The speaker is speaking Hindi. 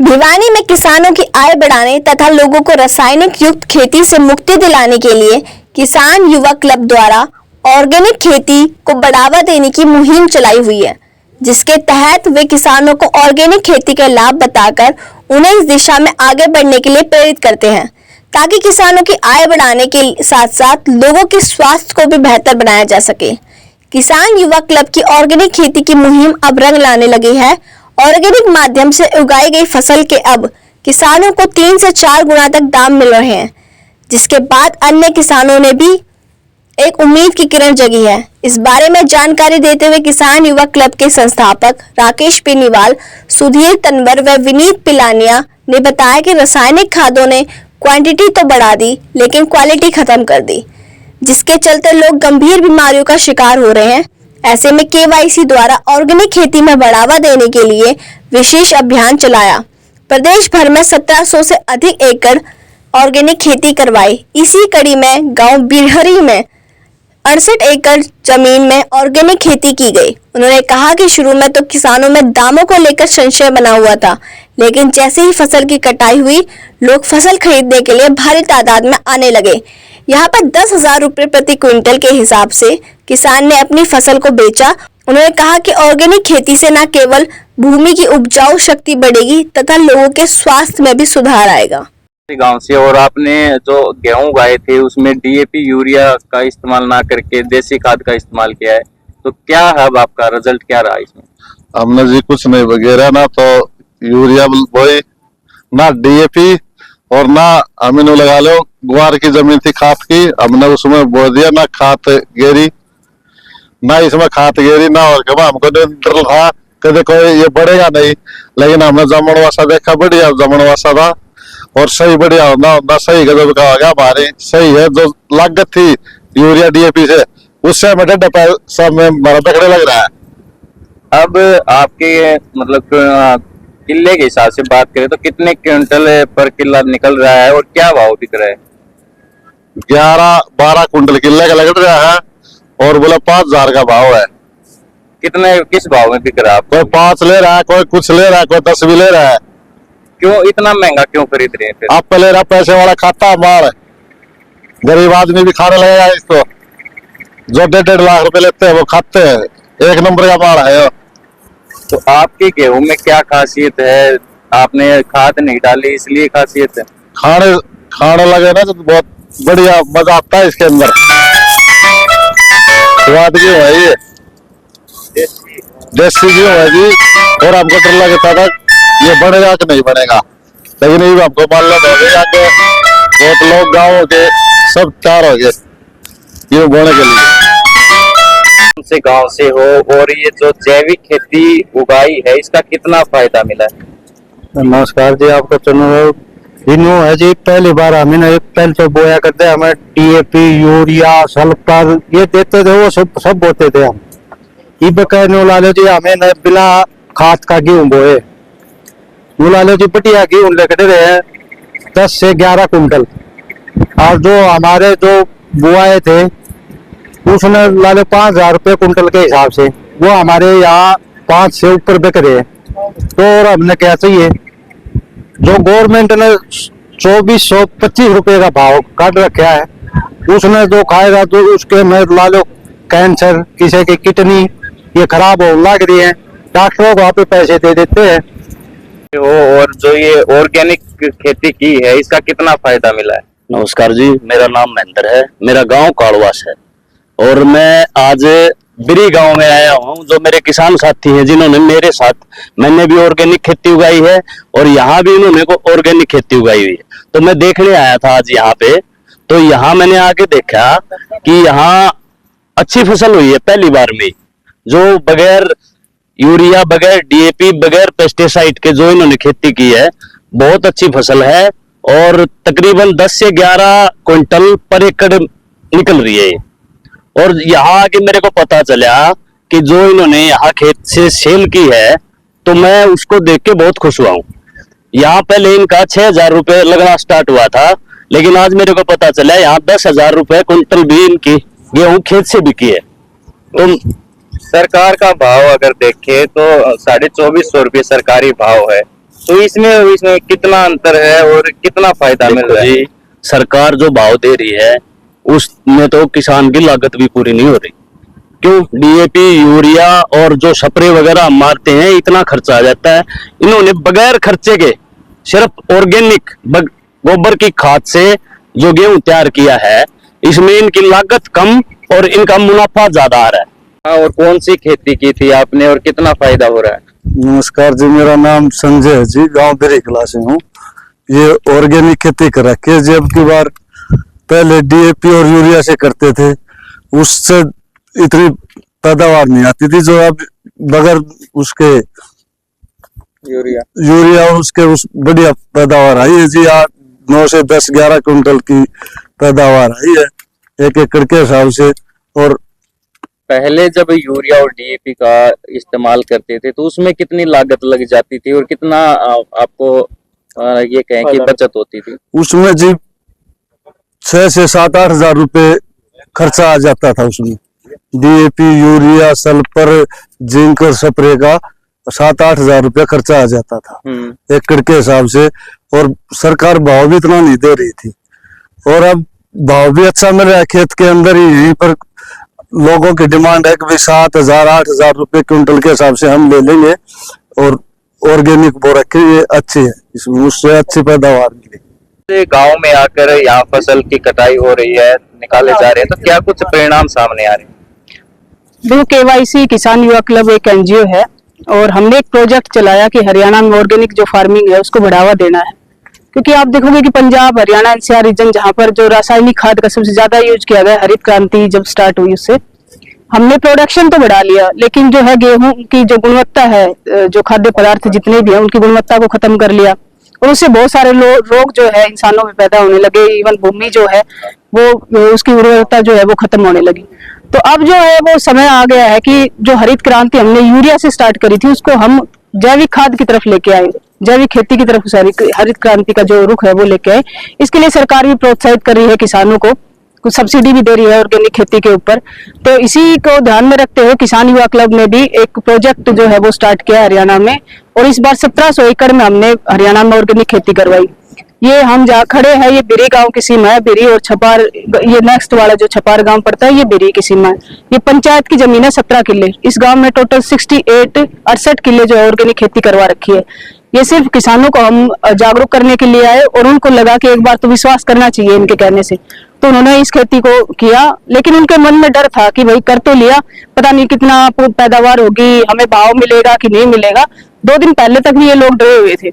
भिवानी में किसानों की आय बढ़ाने तथा लोगों को रासायनिक युक्त खेती से मुक्ति दिलाने के लिए किसान युवा क्लब द्वारा ऑर्गेनिक खेती को बढ़ावा देने की मुहिम चलाई हुई है, जिसके तहत वे किसानों को ऑर्गेनिक खेती के लाभ बताकर उन्हें इस दिशा में आगे बढ़ने के लिए प्रेरित करते हैं, ताकि किसानों की आय बढ़ाने के साथ साथ लोगों के स्वास्थ्य को भी बेहतर बनाया जा सके। किसान युवा क्लब की ऑर्गेनिक खेती की मुहिम अब रंग लाने लगी है। ऑर्गेनिक माध्यम से उगाई गई फसल के अब किसानों को 3 से 4 गुना तक दाम मिल रहे हैं, जिसके बाद अन्य किसानों ने भी एक उम्मीद की किरण जगी है। इस बारे में जानकारी देते हुए किसान युवा क्लब के संस्थापक राकेश बेनीवाल, सुधीर तनवर व विनीत पिलानिया ने बताया कि रासायनिक खादों ने क्वांटिटी तो बढ़ा दी लेकिन क्वालिटी खत्म कर दी, जिसके चलते लोग गंभीर बीमारियों का शिकार हो रहे हैं। ऐसे में KYC द्वारा ऑर्गेनिक खेती में बढ़ावा देने के लिए विशेष अभियान चलाया। प्रदेश भर में 1700 से अधिक एकड़ ऑर्गेनिक खेती करवाई। इसी कड़ी में गांव बिरहरी में 68 एकड़ जमीन में ऑर्गेनिक खेती की गई। उन्होंने कहा कि शुरू में तो किसानों में दामों को लेकर संशय बना हुआ था, लेकिन जैसे ही फसल की कटाई हुई, लोग फसल खरीदने के लिए भारी तादाद में आने लगे। यहाँ पर 10,000 रुपये प्रति क्विंटल के हिसाब से किसान ने अपनी फसल को बेचा। उन्होंने कहा कि ऑर्गेनिक खेती से न केवल भूमि की उपजाऊ शक्ति बढ़ेगी तथा लोगों के स्वास्थ्य में भी सुधार आएगा। गांव से, और आपने जो गेहूं उगाए थे उसमें DAP यूरिया का इस्तेमाल ना करके देसी खाद का इस्तेमाल किया है, तो क्या है अब आपका रिजल्ट क्या रहा इसमें? हमने जी कुछ नहीं वगैरह ना तो यूरिया बोई ना DAP और ना अमीनो लगा लो। गुआर की जमीन थी खाद की, हमने उसमें बो दिया ना खाद गेरी ना इसमें खाद गेरी ना, और कब हमको डर था कभी कोई ये बढ़ेगा नहीं, लेकिन हमने जमनवासा देखा, बढ़िया जमनवासा था और सही बढ़िया होना सही गजब का हो गया। हमारी सही है, जो लागत थी यूरिया DAP से उससे हमें सब में हमारा पकड़े लग रहा है। अब आपके मतलब किले के हिसाब से बात करें तो कितने क्विंटल पर किला निकल रहा है और क्या भाव बिक रहा है? 11-12 कुंटल किले का लग रहा है और बोला 5,000 का भाव है। कितने किस भाव में बिक रहा है? कोई 5 ले रहा है, कोई कुछ ले रहा है, कोई 10 भी ले रहा है। क्यों इतना महंगा क्यों खरीद रहे हैं फिर? आप ले रहा पैसे वाला खाता मार, गरीब आदमी भी खाने लगेगा इसको। जो 1.5 लाख रुपए लेते हैं वो खाते हैं, एक नंबर का माल है। तो आपके गेहूं में क्या खासियत है? आपने खाद नहीं डाली इसलिए खासियत है? खाने लगे ना तो बहुत बढ़िया मजा आता है इसके अंदर। स्वाद भी है ये देसी भी है जी, और हमको डर लगता था ये बढ़ेगा कि नहीं बढ़ेगा, लेकिन ये हमको मालूम हो गया कि बहुत लोग गाँव के सब तैयार हो गए ये बोने के लिए। से गांव से हो, और ये जो जैविक खेती उगाई है इसका कितना फायदा मिला है? नमस्कार जी, आपका चैनल इनो है जी। पहली बार हमें पहले तो बोया करते हमें DAP यूरिया सल्फर ये देते थे, वो सब बोते थे हम। बकायदे ला लो जी, हमें बिना खाद का गेहूं बोए ला लो जी, बढ़िया गेहूं लेकर रहे हैं 10 से 11 कुंटल। और जो हमारे जो बुआए थे उसने ला लो 5,000 रुपये कुंटल के हिसाब से, वो हमारे यहाँ 5 से ऊपर बिक रहे हैं। तो और हमने क्या चाहिए, जो गवर्नमेंट ने 2425 रुपये का भाव काट रखा है, उसने जो खाएगा तो उसके में ला लो कैंसर, किसी की किडनी ये खराब हो लग रही है, डॉक्टरों को वहाँ पे पैसे दे देते हैं। और जो ये ऑर्गेनिक खेती की है इसका कितना फायदा मिला है? नमस्कार जी, मेरा नाम महेंद्र है, मेरा गांव काड़वास है और मैं आज बिरी गांव में आया हूं। जो मेरे किसान साथी हैं जिन्होंने मेरे साथ, मैंने भी ऑर्गेनिक खेती उगाई है और यहाँ भी इन्होंने को ऑर्गेनिक खेती उगाई हुई है। तो मैं देखने आया था आज यहाँ पे, तो यहाँ मैंने आके देखा कि यहाँ अच्छी फसल हुई है पहली बार में, जो बगैर यूरिया, बगैर DAP, बगैर पेस्टिसाइड के जो इन्होंने खेती की है, बहुत अच्छी फसल है और तकरीबन 10 से 11 क्विंटल पर एकड़ निकल रही है। और यहाँ आके मेरे को पता चला कि जो इन्होंने यहाँ खेत से सेल की है, तो मैं उसको देख के बहुत खुश हुआ हूँ। यहाँ पहले इनका 6,000 रुपये लगना स्टार्ट हुआ था, लेकिन आज मेरे को पता चला यहाँ 10,000 रुपये कुंटल भी इनकी गेहूं खेत से बिकी है। तो सरकार का भाव अगर देखें तो 2450 रुपये सरकारी भाव है, तो इसमें कितना अंतर है और कितना फायदा मिल देखो रहा है? जी, सरकार जो भाव दे रही है उसमें तो किसान की लागत भी पूरी नहीं हो रही। क्यों? डीएपी, यूरिया और जो स्प्रे वगैरह हम मारते हैं इतना खर्चा आ जाता है। इन्होंने बगैर खर्चे के सिर्फ ऑर्गेनिक गोबर की खाद से जो गेहूं तैयार किया है, इसमें इनकी लागत कम और इनका मुनाफा ज्यादा आ रहा है। हाँ, और कौन सी खेती की थी आपने और कितना फायदा हो रहा है? नमस्कार जी, मेरा नाम संजय है जी, गांव बिरी कला से हूँ। ये ऑर्गेनिक खेती कर रखी है जी। अब की बार पहले डीएपी और यूरिया से करते थे, उससे इतनी पैदावार नहीं आती थी जो अब बगैर उसके यूरिया और उसके उस बढ़िया पैदावार आई है जी। 9 से 10-11 क्विंटल की पैदावार आई है 1 एकड़ के हिसाब से। और पहले जब यूरिया और डीएपी का इस्तेमाल करते थे तो उसमें कितनी लागत लग जाती थी और कितना आपको ये कहें कि बचत होती थी? उसमें जी 6 से 7-8 हजार रुपए खर्चा आ जाता था उसमें। डीएपी, यूरिया, सल्फर, जिंक और स्प्रे का 7-8 हजार रुपया खर्चा आ जाता था एकड़ के हिसाब से। और सरकार भाव भी इतना नहीं दे रही थी। और अब भाव भी अच्छा मिल रहा है खेत के अंदर ही। यहीं पर लोगों की डिमांड है कि भाई 7,000-8,000 रुपए क्विंटल के हिसाब से हम ले लेंगे और ऑर्गेनिक बो रखे, ये अच्छी है, इसमें उससे अच्छी पैदावार मिलेगी। गांव में आकर यहाँ फसल की कटाई हो रही है, निकाले जा रहे हैं, तो क्या कुछ परिणाम सामने आ रहे हैं? देखो, केवाईसी किसान युवा क्लब एक एनजीओ है और हमने एक प्रोजेक्ट चलाया कि हरियाणा में ऑर्गेनिक जो फार्मिंग है उसको बढ़ावा देना है। क्योंकि आप देखोगे कि पंजाब, हरियाणा, एनसीआर रीजन जहां पर जो रासायनिक खाद का सबसे ज्यादा यूज किया गया, हरित क्रांति जब स्टार्ट हुई उससे हमने प्रोडक्शन तो बढ़ा लिया, लेकिन जो है गेहूं की जो गुणवत्ता है, जो खाद्य पदार्थ जितने भी है उनकी गुणवत्ता को खत्म कर लिया। और उससे बहुत सारे रोग जो है इंसानों में पैदा होने लगे। इवन भूमि जो है वो उसकी उर्वरता जो है वो खत्म होने लगी। तो अब जो है वो समय आ गया है कि जो हरित क्रांति हमने यूरिया से स्टार्ट करी थी उसको हम जैविक खाद की तरफ लेके आए, जैविक खेती की तरफ हरित क्रांति का जो रुख है वो लेके आए। इसके लिए सरकार भी प्रोत्साहित कर रही है किसानों को, कुछ सब्सिडी भी दे रही है ऑर्गेनिक खेती के ऊपर। तो इसी को ध्यान में रखते हुए किसान युवा क्लब ने भी एक प्रोजेक्ट जो है वो स्टार्ट किया हरियाणा में। और इस बार 1700 एकड़ में हमने हरियाणा में ऑर्गेनिक खेती करवाई। ये हम जहाँ खड़े हैं, ये बिरी गांव की सीमा है। बिरी और छपार, ये नेक्स्ट वाला जो छपार गांव पड़ता है, ये बिरी की सीमा है। ये पंचायत की जमीन है 17 किले। इस गांव में टोटल 68 किले जो है ऑर्गेनिक खेती करवा रखी है। ये सिर्फ किसानों को हम जागरूक करने के लिए आए और उनको लगा कि एक बार तो विश्वास करना चाहिए इनके कहने से, तो उन्होंने इस खेती को किया। लेकिन उनके मन में डर था कि भाई कर तो लिया, पता नहीं कितना पैदावार होगी, हमें भाव मिलेगा कि नहीं मिलेगा। 2 दिन पहले तक भी ये लोग डरे हुए थे।